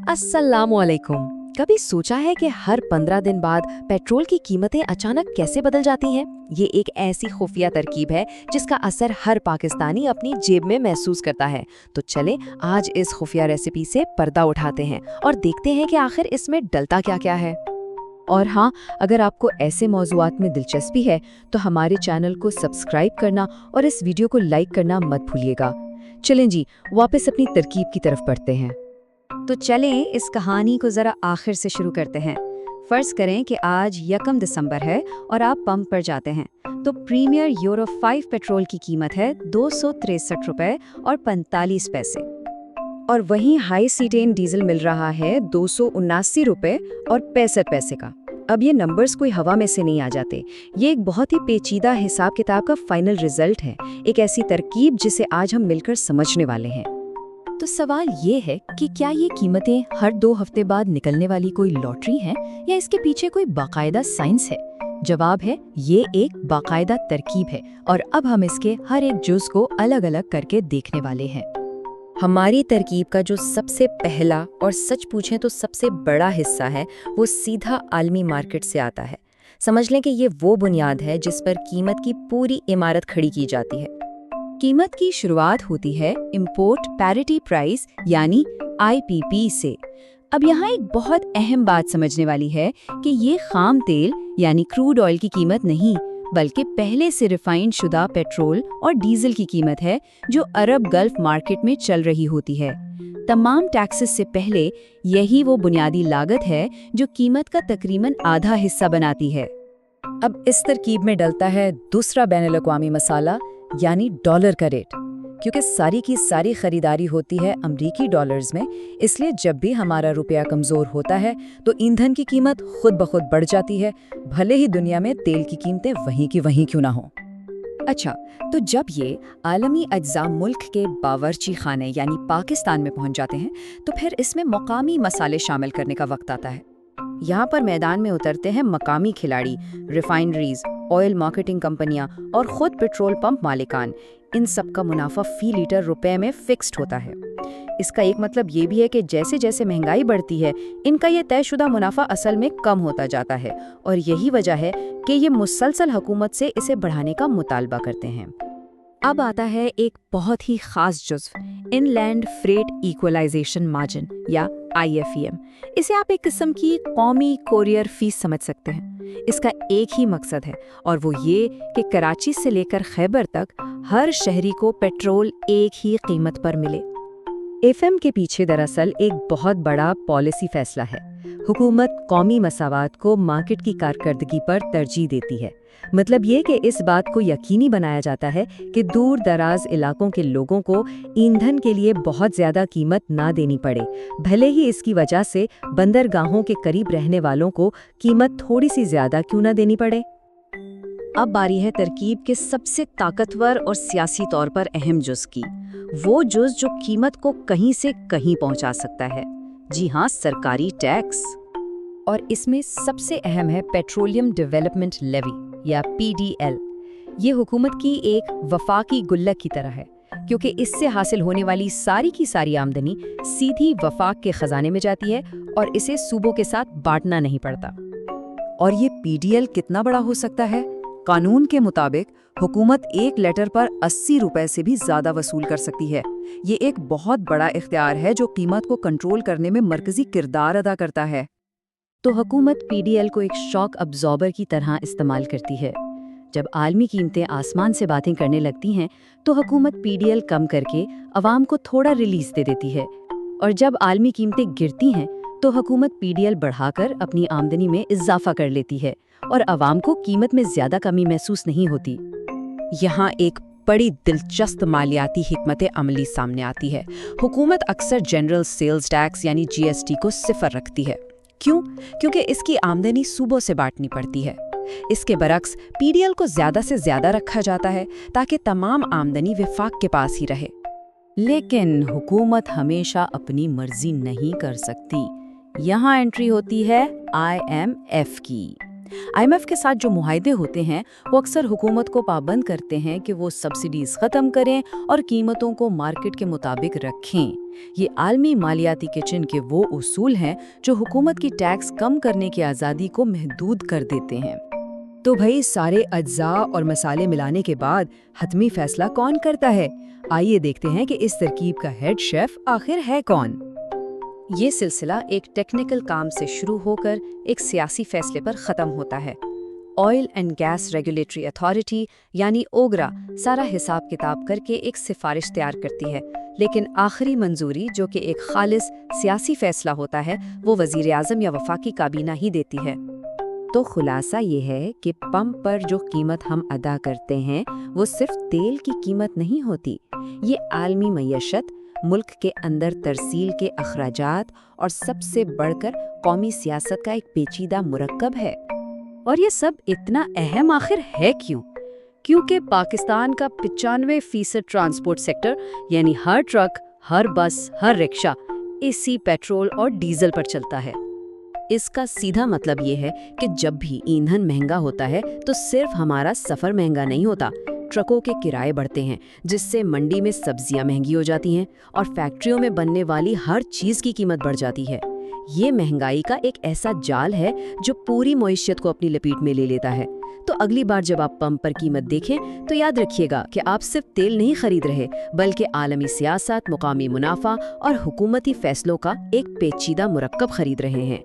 अस्सलामुअलैकुम। कभी सोचा है कि हर 15 दिन बाद पेट्रोल की कीमतें अचानक कैसे बदल जाती हैं? ये एक ऐसी खुफिया तरकीब है जिसका असर हर पाकिस्तानी अपनी जेब में महसूस करता है। तो चले आज इस खुफिया रेसिपी से पर्दा उठाते हैं और देखते हैं कि आखिर इसमें डलता क्या है। और हाँ, अगर आपको ऐसे मौज़ूआत में दिलचस्पी है तो हमारे चैनल को सब्सक्राइब करना और इस वीडियो को लाइक करना मत भूलिएगा। चलें जी, वापस अपनी तरकीब की तरफ बढ़ते हैं। तो चलें इस कहानी को ज़रा आखिर से शुरू करते हैं। फ़र्ज़ करें कि आज 1 दिसंबर है और आप पंप पर जाते हैं तो प्रीमियर यूरो 5 पेट्रोल की कीमत है 263 रुपये और 45 पैसे, और वहीं हाई सीटेन डीजल मिल रहा है 279 रुपये और 65 पैसे का। अब ये नंबर्स कोई हवा में से नहीं आ जाते, ये एक बहुत ही पेचीदा हिसाब किताब का फाइनल रिजल्ट है, एक ऐसी तरकीब जिसे आज हम मिलकर समझने वाले हैं। तो सवाल ये है कि क्या ये कीमतें हर 2 हफ्ते बाद निकलने वाली कोई लॉटरी है या इसके पीछे कोई बाकायदा साइंस है? जवाब है, ये एक बाकायदा तरकीब है और अब हम इसके हर एक जुज़ को अलग अलग करके देखने वाले हैं। हमारी तरकीब का जो सबसे पहला और सच पूछें तो सबसे बड़ा हिस्सा है वो सीधा आलमी मार्केट से आता है। समझ लें कि ये वो बुनियाद है जिस पर कीमत की पूरी इमारत खड़ी की जाती है। कीमत की शुरुआत होती है इंपोर्ट पैरिटी प्राइस यानी IPP से। अब यहाँ एक बहुत अहम बात समझने वाली है कि ये खाम तेल यानी क्रूड ऑयल की कीमत नहीं, बल्कि पहले से रिफाइंड शुदा पेट्रोल और डीजल की कीमत है जो अरब गल्फ मार्केट में चल रही होती है। तमाम टैक्सेस से पहले यही वो बुनियादी लागत है जो कीमत का तकरीबन आधा हिस्सा बनाती है। अब इस तरकीब में डलता है दूसरा बैनुल-अक़वामी मसाला यानी डॉलर का रेट। क्योंकि सारी की सारी खरीदारी होती है अमरीकी डॉलर्स में, इसलिए जब भी हमारा रुपया कमज़ोर होता है तो ईंधन की कीमत खुद ब खुद बढ़ जाती है, भले ही दुनिया में तेल की कीमतें वहीं की वहीं क्यों ना हो। अच्छा, तो जब ये आलमी अज्जा मुल्क के बावर्ची खाने यानी पाकिस्तान में पहुंच जाते हैं तो फिर इसमें मकामी मसाले शामिल करने का वक्त आता है। यहाँ पर मैदान में उतरते हैं मकामी खिलाड़ी, रिफाइनरीज, ऑयल मार्केटिंग कंपनियां और खुद पेट्रोल पंप मालिकान। इन सब का मुनाफा फी लीटर रुपए में फिक्स्ड होता है। इसका एक मतलब ये भी है कि जैसे जैसे महंगाई बढ़ती है इनका ये तयशुदा मुनाफा असल में कम होता जाता है, और यही वजह है कि ये मुसलसल हुकूमत से इसे बढ़ाने का मुतालबा करते हैं। अब आता है एक बहुत ही खास जुज़्व, इनलैंड फ्रेट इक्वलाइजेशन मार्जिन या IFEM। इसे आप एक किस्म की कौमी कोरियर फीस समझ सकते हैं। इसका एक ही मकसद है और वो ये कि कराची से लेकर खैबर तक हर शहरी को पेट्रोल एक ही कीमत पर मिले। FM के पीछे दरअसल एक बहुत बड़ा पॉलिसी फैसला है। हुकूमत कौमी मसावात को मार्केट की कारकर्दगी पर तरजीह देती है। मतलब ये कि इस बात को यकीनी बनाया जाता है कि दूर दराज इलाकों के लोगों को ईंधन के लिए बहुत ज़्यादा कीमत ना देनी पड़े, भले ही इसकी वजह से बंदरगाहों के करीब रहने वालों को कीमत थोड़ी सी ज़्यादा क्यों ना देनी पड़े। अब बारी है तरकीब के सबसे ताकतवर और सियासी तौर पर अहम जुज़ की, वो जुज़ जो कीमत को कहीं से कहीं पहुंचा सकता है। जी हाँ, सरकारी टैक्स। और इसमें सबसे अहम है पेट्रोलियम डेवलपमेंट लेवी या PDL। ये हुकूमत की एक वफाकी गुल्लक की तरह है, क्योंकि इससे हासिल होने वाली सारी की सारी आमदनी सीधी वफाक के खजाने में जाती है और इसे सूबों के साथ बांटना नहीं पड़ता। और ये PDL कितना बड़ा हो सकता है? कानून के मुताबिक हुकूमत एक लेटर पर 80 रुपए से भी ज्यादा वसूल कर सकती है। ये एक बहुत बड़ा इख्तियार है जो कीमत को कंट्रोल करने में मरकजी किरदार अदा करता है। तो हुकूमत PDL को एक शॉक अब्जॉर्बर की तरह इस्तेमाल करती है। जब आलमी कीमतें आसमान से बातें करने लगती हैं तो हुकूमत PDL कम करके अवाम को थोड़ा रिलीज दे देती है, और जब आलमी कीमतें गिरती हैं तो हुकूमत PDL बढ़ाकर अपनी आमदनी में इजाफा कर लेती है और अवाम को कीमत में ज्यादा कमी महसूस नहीं होती। यहाँ एक बड़ी दिलचस्प मालियाती हिकमत अमली सामने आती है। हुकूमत अक्सर जनरल सेल्स टैक्स यानी GST को सिफर रखती है। क्यों? क्योंकि इसकी आमदनी सूबों से बांटनी पड़ती है। इसके बरक्स PDL को ज्यादा से ज्यादा रखा जाता है ताकि तमाम आमदनी वफाक के पास ही रहे। लेकिन हुकूमत हमेशा अपनी मर्जी नहीं कर सकती। यहाँ एंट्री होती है IMF की। IMF के साथ जो मुआहदे होते हैं वो अक्सर हुकूमत को पाबंद करते हैं कि वो सब्सिडीज ख़त्म करें और कीमतों को मार्केट के मुताबिक रखें। ये आलमी मालियाती किचन के वो उसूल हैं जो हुकूमत की टैक्स कम करने की आज़ादी को महदूद कर देते हैं। तो भाई सारे अज्जा और मसाले मिलाने के बाद हतमी फैसला कौन करता है? आइए देखते हैं कि इस तरकीब का हेड शेफ आखिर है कौन। ये सिलसिला एक टेक्निकल काम से शुरू होकर एक सियासी फैसले पर ख़त्म होता है। Oil and gas regulatory authority यानी ओगरा सारा हिसाब किताब करके एक सिफारिश तैयार करती है, लेकिन आखिरी मंजूरी जो कि एक खालिस सियासी फैसला होता है वो वज़ीर आज़म या वफाकी काबीना ही देती है। तो खुलासा ये है कि पंप पर जो कीमत हम अदा करते हैं वो सिर्फ तेल की कीमत नहीं होती। ये आलमी मईशत, मुल्क के अंदर तरसील के अखराजात और सबसे बढ़कर कौमी सियासत का एक पेचीदा मुरक्कब है। और ये सब इतना अहम आखिर है क्यों? क्योंकि पाकिस्तान का 95% ट्रांसपोर्ट सेक्टर यानी हर ट्रक, हर बस, हर रिक्शा इसी पेट्रोल और डीजल पर चलता है। इसका सीधा मतलब ये है कि जब भी ईंधन महंगा होता है तो सिर्फ हमारा सफ़र महंगा नहीं होता, ट्रकों के किराए बढ़ते हैं, जिससे मंडी में सब्जियां महंगी हो जाती हैं और फैक्ट्रियों में बनने वाली हर चीज़ की कीमत बढ़ जाती है। ये महंगाई का एक ऐसा जाल है जो पूरी मईशत को अपनी लपेट में ले लेता है। तो अगली बार जब आप पंप पर कीमत देखें तो याद रखिएगा कि आप सिर्फ तेल नहीं खरीद रहे, बल्कि आलमी सियासत, मुकामी मुनाफा और हुकूमती फैसलों का एक पेचीदा मुरक्कब खरीद रहे हैं।